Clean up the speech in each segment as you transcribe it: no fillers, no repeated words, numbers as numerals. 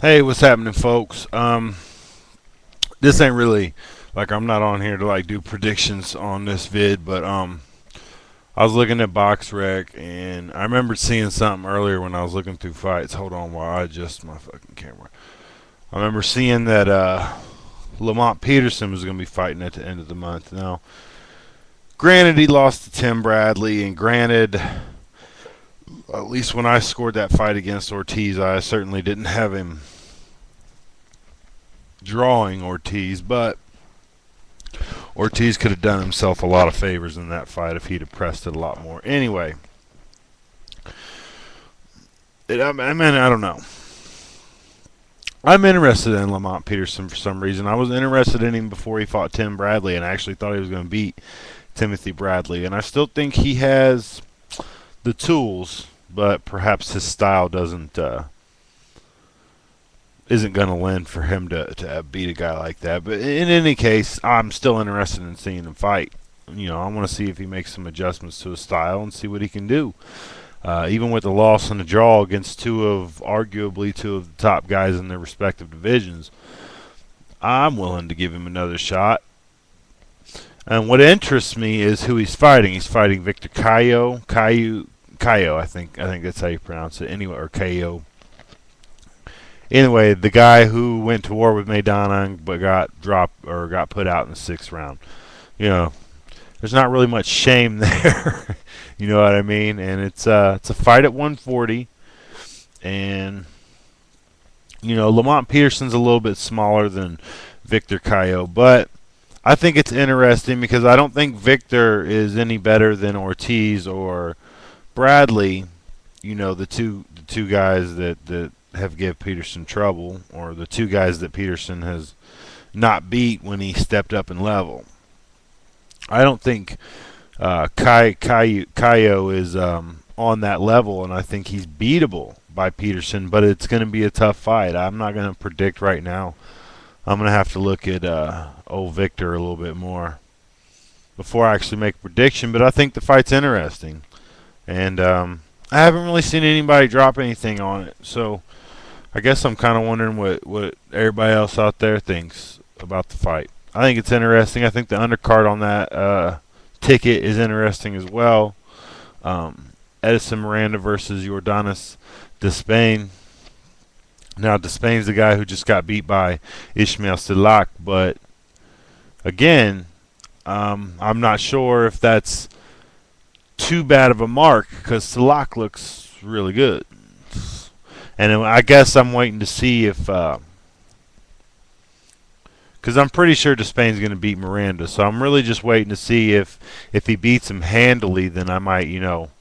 Hey, what's happening, folks? This ain't really like I'm not on here to like do predictions on this vid, but I was looking at BoxRec and I remembered seeing something earlier when I was looking through fights. Hold on while I adjust my fucking camera. I remember seeing that Lamont Peterson was going to be fighting at the end of the month. Now, granted, he lost to Tim Bradley, and granted, at least when I scored that fight against Ortiz, I certainly didn't have him drawing Ortiz, but Ortiz could have done himself a lot of favors in that fight if he'd have pressed it a lot more. Anyway, I don't know. I'm interested in Lamont Peterson for some reason. I was interested in him before he fought Tim Bradley, and I actually thought he was going to beat Timothy Bradley. And I still think he has the tools, but perhaps his style isn't going to lend for him to beat a guy like that. But in any case, I'm still interested in seeing him fight. You know, I want to see if he makes some adjustments to his style and see what he can do. Even with the loss and the draw against arguably two of the top guys in their respective divisions, I'm willing to give him another shot. And what interests me is who he's fighting. He's fighting Victor Cayo, I think that's how you pronounce it. Anyway, or Cayo. Anyway, the guy who went to war with Maidana but got dropped or got put out in the 6th round. You know, there's not really much shame there. You know what I mean? And it's a fight at 140, and you know Lamont Peterson's a little bit smaller than Victor Cayo, but I think it's interesting because I don't think Victor is any better than Ortiz or Bradley. You know, the two guys that have give Peterson trouble, or the two guys that Peterson has not beat when he stepped up in level. I don't think Cayo is on that level, and I think he's beatable by Peterson, but it's going to be a tough fight. I'm not going to predict right now. I'm going to have to look at old Victor a little bit more before I actually make a prediction, but I think the fight's interesting. And I haven't really seen anybody drop anything on it, so I guess I'm kind of wondering what everybody else out there thinks about the fight. I think it's interesting. I think the undercard on that ticket is interesting as well. Edison Miranda versus Jordanis Despaigne. Now, Despaine's the guy who just got beat by Ishmael Silak, but again, I'm not sure if that's too bad of a mark because Silak looks really good. And I guess I'm waiting to see if, because I'm pretty sure Despaine's going to beat Miranda, so I'm really just waiting to see if he beats him handily, then I might, you know,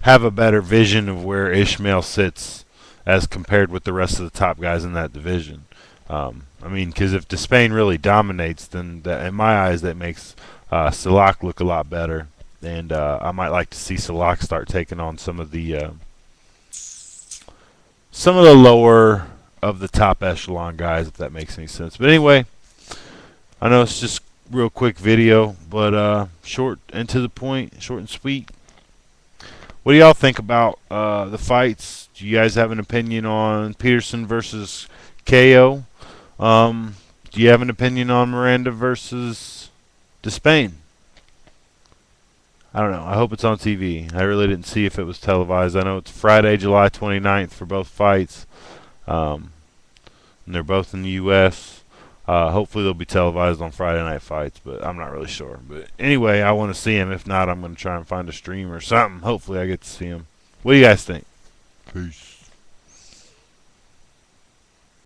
have a better vision of where Ishmael sits as compared with the rest of the top guys in that division. I mean, because if Despaigne really dominates, then in my eyes that makes Silak look a lot better, and I might like to see Silak start taking on some of the lower of the top echelon guys, if that makes any sense. But anyway, I know it's just real quick video, but short and to the point, short and sweet. What do y'all think about the fights? Do you guys have an opinion on Peterson versus Cayo? Do you have an opinion on Miranda versus Despaigne? I don't know. I hope it's on TV. I really didn't see if it was televised. I know it's Friday, July 29th for both fights. And they're both in the U.S. Hopefully they'll be televised on Friday night fights, but I'm not really sure. But anyway, I want to see him. If not, I'm going to try and find a stream or something. Hopefully I get to see him. What do you guys think? Peace.